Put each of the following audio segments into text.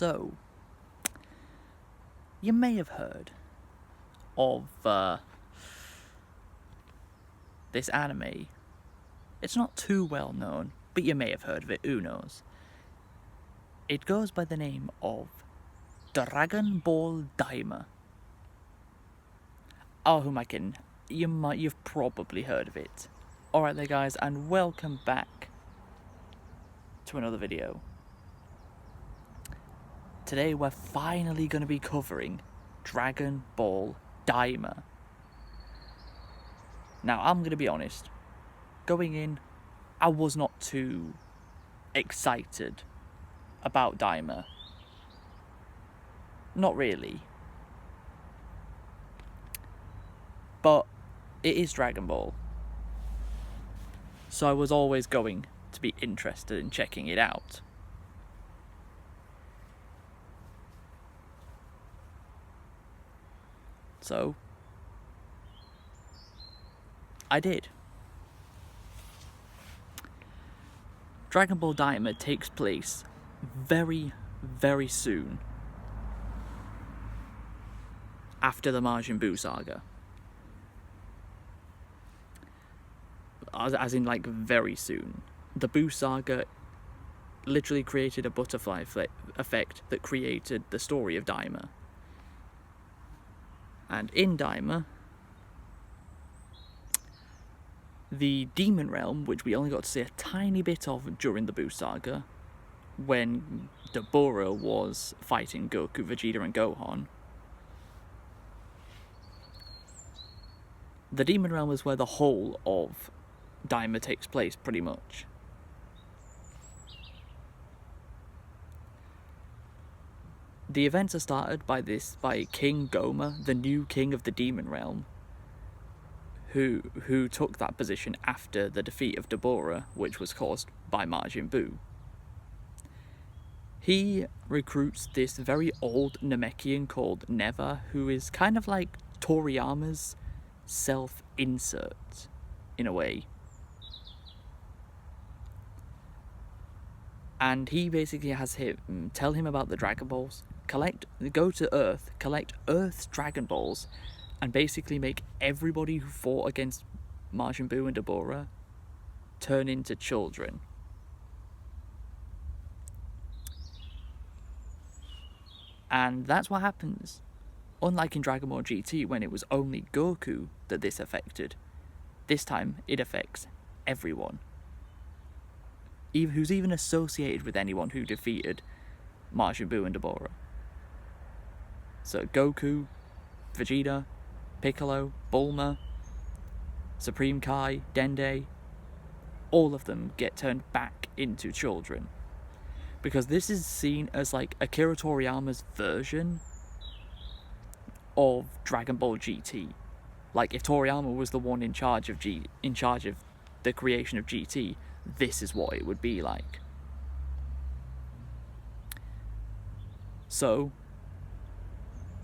So, you may have heard of this anime. It's not too well known, but you may have heard of it, who knows. It goes by the name of Dragon Ball Daima. Oh, you've probably heard of it. Alright there guys, and welcome back to another video. Today we're finally going to be covering Dragon Ball Daima. Now I'm going to be honest, going in, I was not too excited about Daima. Not really. But it is Dragon Ball. So I was always going to be interested in checking it out. So I did. Dragon Ball Daima takes place very, very soon after the Majin Buu saga. As in, like, very soon. The Buu saga literally created a butterfly effect that created the story of Daima. And in Daima, the Demon Realm, which we only got to see a tiny bit of during the Buu saga, when Dabura was fighting Goku, Vegeta and Gohan. The Demon Realm is where the whole of Daima takes place, pretty much. The events are started by King Goma, the new king of the Demon Realm, who took that position after the defeat of Dabura, which was caused by Majin Buu. He recruits this very old Namekian called Neva, who is kind of like Toriyama's self-insert, in a way. And he basically has him tell him about the Dragon Balls, go to Earth, collect Earth's Dragon Balls, and basically make everybody who fought against Majin Buu and Dabura turn into children. And that's what happens. Unlike in Dragon Ball GT, when it was only Goku that this affected, this time it affects everyone. Who's even associated with anyone who defeated Majin Buu and Dabura. So Goku, Vegeta, Piccolo, Bulma, Supreme Kai, Dende, all of them get turned back into children. Because this is seen as like Akira Toriyama's version of Dragon Ball GT. Like, if Toriyama was the one in charge of the creation of GT, this is what it would be like. So,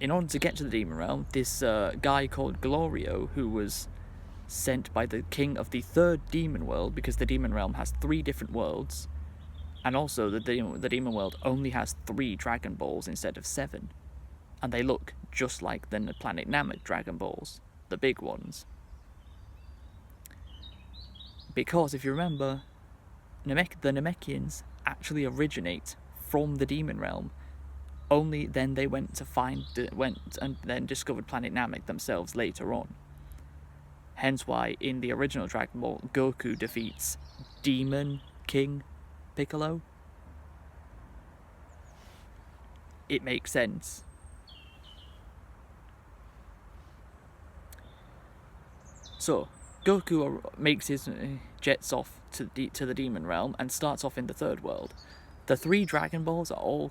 in order to get to the Demon Realm, this guy called Glorio, who was sent by the king of the third Demon World, because the Demon Realm has 3 different worlds, and also the Demon World only has 3 Dragon Balls instead of 7, and they look just like the Planet Namek Dragon Balls, the big ones. Because, if you remember, the Namekians actually originate from the Demon Realm. Only then they went and then discovered Planet Namek themselves later on. Hence why in the original Dragon Ball, Goku defeats Demon King Piccolo. It makes sense. So, Goku makes his jets off to the Demon Realm and starts off in the third world. The 3 Dragon Balls are all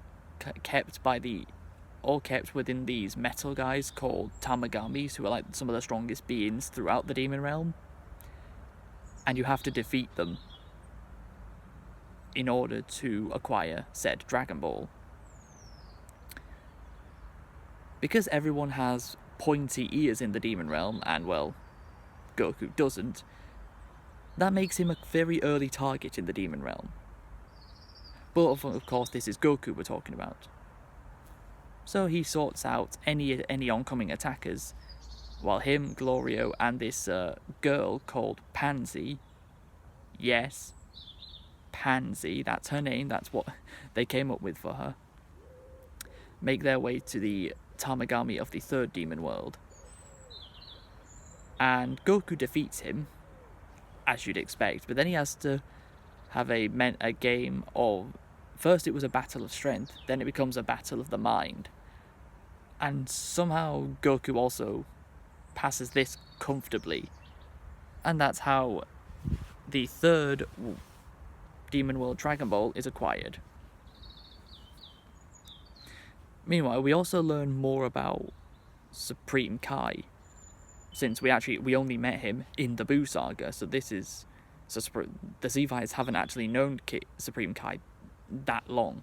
kept within these metal guys called Tamagamis, who are like some of the strongest beings throughout the Demon Realm. And you have to defeat them in order to acquire said Dragon Ball. Because everyone has pointy ears in the Demon Realm, and well, Goku doesn't, that makes him a very early target in the Demon Realm. But of course this is Goku we're talking about. So he sorts out any oncoming attackers, while him, Glorio, and this girl called Pansy, yes, Pansy, that's her name, that's what they came up with for her, make their way to the Tamagami of the third demon world. And Goku defeats him, as you'd expect, but then he has to have a game of... First it was a battle of strength, then it becomes a battle of the mind. And somehow Goku also passes this comfortably. And that's how the third Demon World Dragon Ball is acquired. Meanwhile, we also learn more about Supreme Kai, since we only met him in the Buu saga, so this is... So the Z-Fighters haven't actually known Supreme Kai that long.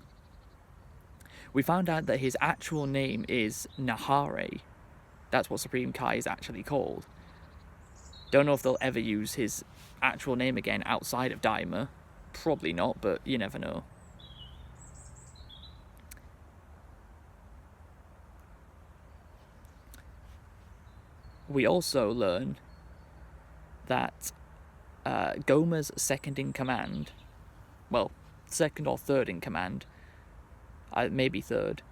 We found out that his actual name is Nahare. That's what Supreme Kai is actually called. Don't know if they'll ever use his actual name again outside of Daima. Probably not, but you never know. We also learn that Goma's second in command, well, second or third in command, maybe third,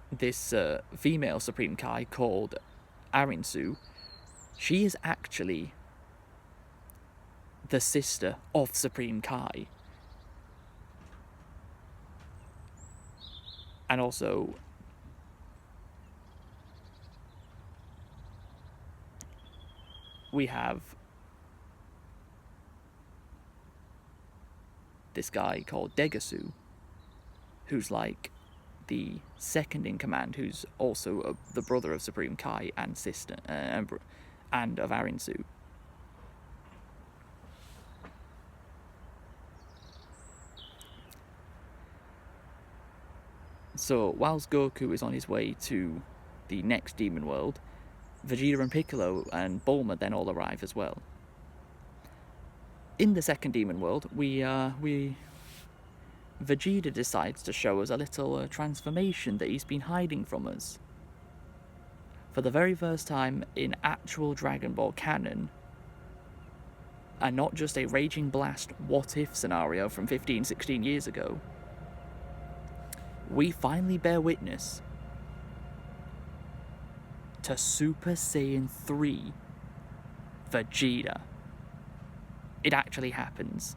this female Supreme Kai called Arinsu, she is actually the sister of Supreme Kai. And also, we have this guy called Degasu, who's like the second in command, who's also the brother of Supreme Kai and sister and of Arinsu. So whilst Goku is on his way to the next demon world, Vegeta and Piccolo and Bulma then all arrive as well. In the second demon world, Vegeta decides to show us a little transformation that he's been hiding from us. For the very first time in actual Dragon Ball canon, and not just a Raging Blast what-if scenario from 15-16 years ago, we finally bear witness to Super Saiyan 3 Vegeta. It actually happens.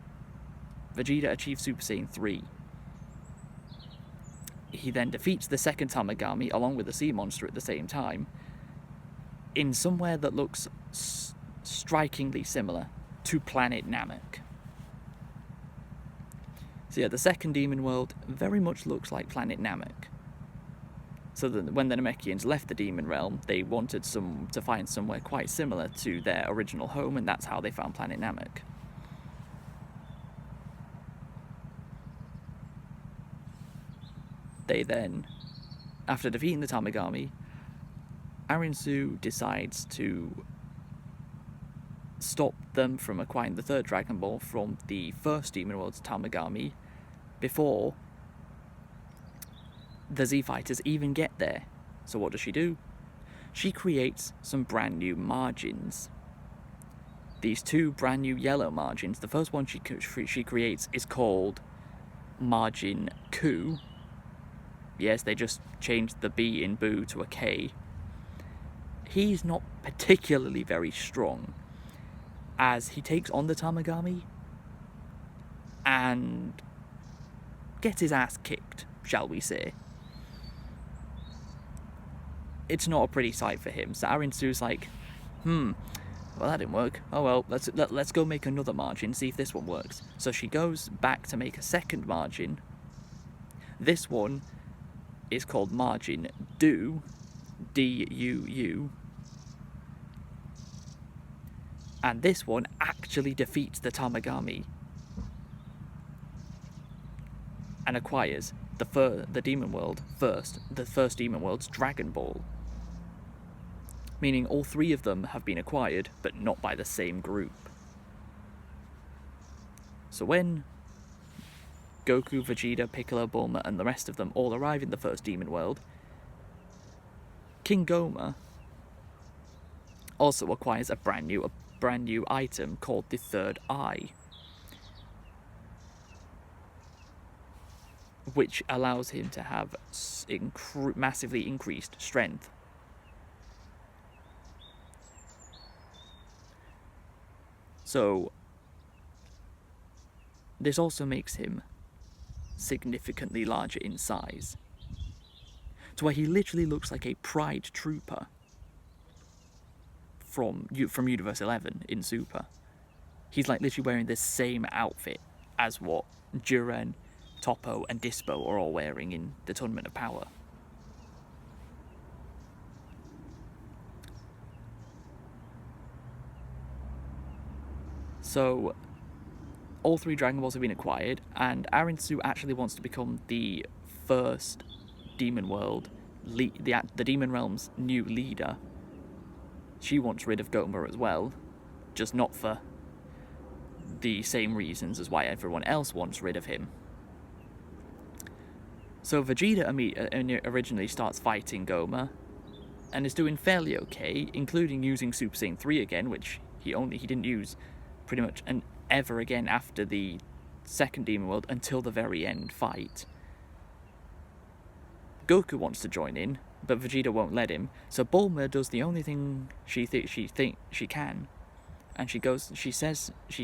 Vegeta achieves Super Saiyan 3. He then defeats the second Tamagami along with the sea monster at the same time, in somewhere that looks strikingly similar to Planet Namek. So yeah, the second demon world very much looks like Planet Namek. So that when the Namekians left the demon realm, they wanted to find somewhere quite similar to their original home, and that's how they found Planet Namek. They then, after defeating the Tamagami, Arinsu decides to stop them from acquiring the third Dragon Ball from the first Demon World's Tamagami before the Z-Fighters even get there. So what does she do? She creates some brand new margins. These two brand new yellow margins. The first one she creates is called Margin Ku. Yes, they just changed the B in Buu to a K. He's not particularly very strong, as he takes on the Tamagami and gets his ass kicked, shall we say. It's not a pretty sight for him. So Arinsu's like, well, that didn't work. Oh well, let's go make another margin, see if this one works. So she goes back to make a second margin. This one is called Margin Du, D-U-U. And this one actually defeats the Tamagami and acquires the Demon World the first Demon World's Dragon Ball. Meaning all three of them have been acquired, but not by the same group. So when Goku, Vegeta, Piccolo, Bulma, and the rest of them all arrive in the first Demon World, King Goma also acquires a brand new item called the Third Eye, which allows him to have massively increased strength. So this also makes him significantly larger in size, to where he literally looks like a Pride Trooper from Universe 11 in Super. He's like literally wearing the same outfit as what Jiren, Toppo and Dispo are all wearing in the Tournament of Power. So all 3 Dragon Balls have been acquired, and Arinsu actually wants to become the first Demon World, the Demon Realm's new leader. She wants rid of Goma as well, just not for the same reasons as why everyone else wants rid of him. So Vegeta originally starts fighting Goma, and is doing fairly okay, including using Super Saiyan 3 again, which he didn't use pretty much ever again after the second Demon World until the very end fight. Goku wants to join in, but Vegeta won't let him, so Bulma does the only thing she can, and she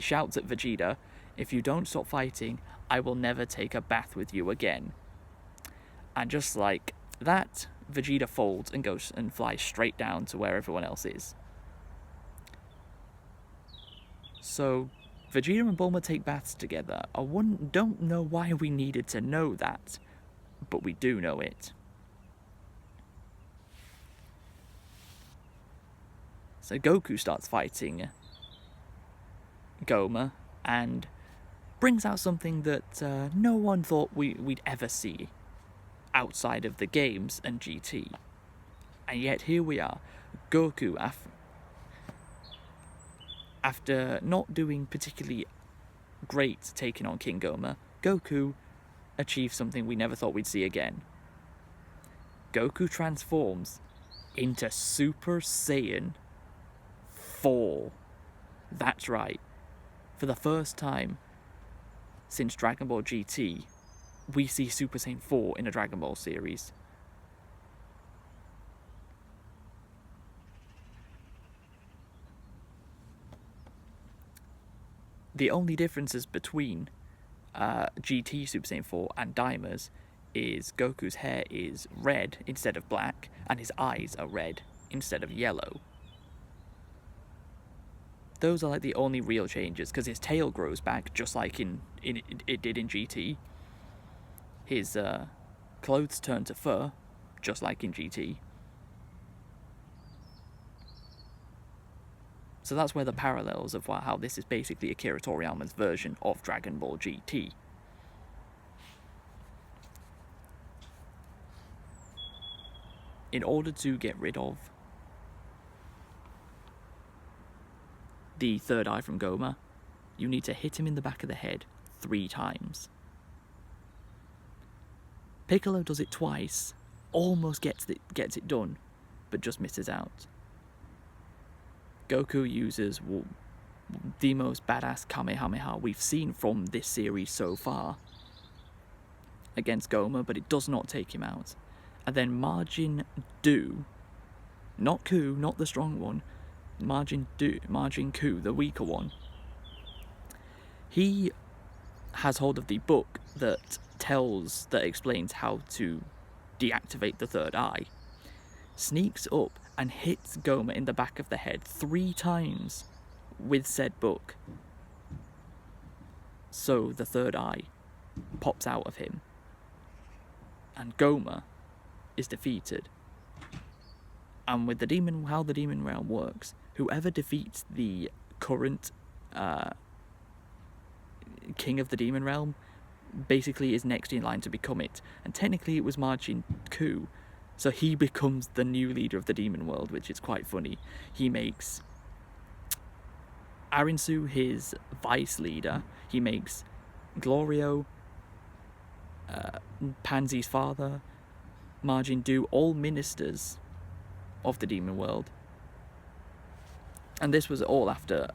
shouts at Vegeta, "If you don't stop fighting, I will never take a bath with you again." And just like that, Vegeta folds and goes and flies straight down to where everyone else is. So Vegeta and Bulma take baths together. I don't know why we needed to know that, but we do know it. So Goku starts fighting Goma and brings out something that no one thought we'd ever see outside of the games and GT. And yet here we are, Goku, after not doing particularly great taking on King Goma, Goku achieves something we never thought we'd see again. Goku transforms into Super Saiyan 4. That's right. For the first time since Dragon Ball GT, we see Super Saiyan 4 in a Dragon Ball series. The only differences between GT Super Saiyan 4 and Daima's is Goku's hair is red instead of black, and his eyes are red instead of yellow. Those are like the only real changes, because his tail grows back just like it did in GT. His clothes turn to fur, just like in GT. So that's where the parallels of how this is basically Akira Toriyama's version of Dragon Ball GT. In order to get rid of the third eye from Goma, you need to hit him in the back of the head 3 times. Piccolo does it twice, almost gets it done, but just misses out. Goku uses the most badass Kamehameha we've seen from this series so far against Goma, but it does not take him out. And then Majin Du, not Ku, not the strong one, Majin Ku, the weaker one, he has hold of the book that explains how to deactivate the third eye, sneaks up and hits Goma in the back of the head 3 times with said book. So the third eye pops out of him, and Goma is defeated. And with how the Demon Realm works, whoever defeats the current king of the Demon Realm basically is next in line to become it. And technically it was Majin Ku, so he becomes the new leader of the Demon World, which is quite funny. He makes Arinsu his vice leader. He makes Glorio, Pansy's father, Majin Du, all ministers of the demon world. And this was all after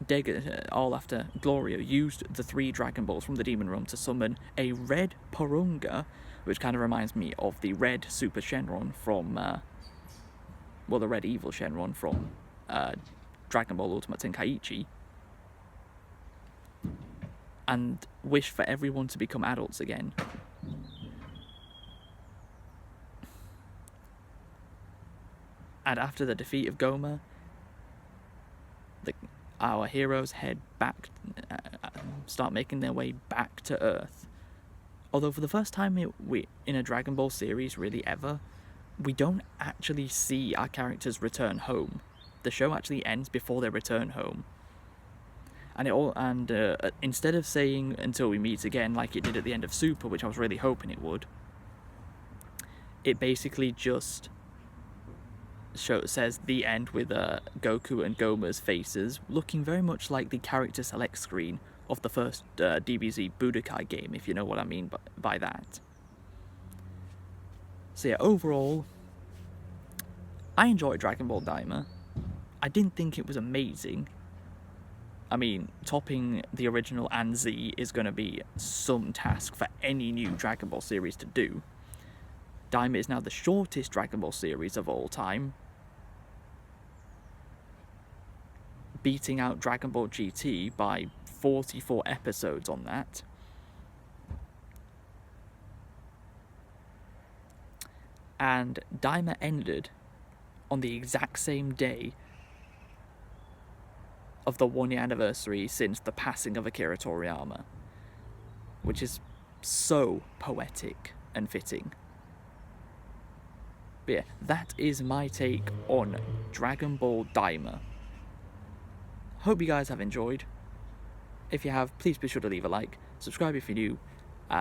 Glorio used the 3 Dragon Balls from the demon realm to summon a red Porunga, which kind of reminds me of the red Super Shenron from, the red evil Shenron from Dragon Ball Ultimate Tenkaichi, and wish for everyone to become adults again. And after the defeat of Goma, our heroes head back, start making their way back to Earth. Although for the first time in a Dragon Ball series, really ever, we don't actually see our characters return home. The show actually ends before they return home. And instead of saying "until we meet again" like it did at the end of Super, which I was really hoping it would, it basically just says the end with Goku and Goma's faces looking very much like the character select screen of the first DBZ Budokai game, if you know what I mean by that. So yeah, overall, I enjoyed Dragon Ball Daima. I didn't think it was amazing. I mean, topping the original and Z is going to be some task for any new Dragon Ball series to do. Daima is now the shortest Dragon Ball series of all time, beating out Dragon Ball GT by 44 episodes on that. And Daima ended on the exact same day of the 1-year anniversary since the passing of Akira Toriyama, which is so poetic and fitting. But yeah, that is my take on Dragon Ball Daima. Hope you guys have enjoyed. If you have, please be sure to leave a like, subscribe if you're new,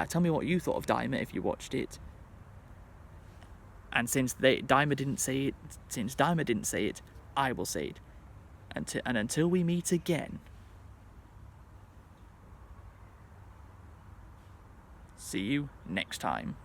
tell me what you thought of Daima if you watched it. And since Daima didn't say it, I will say it. And until we meet again, see you next time.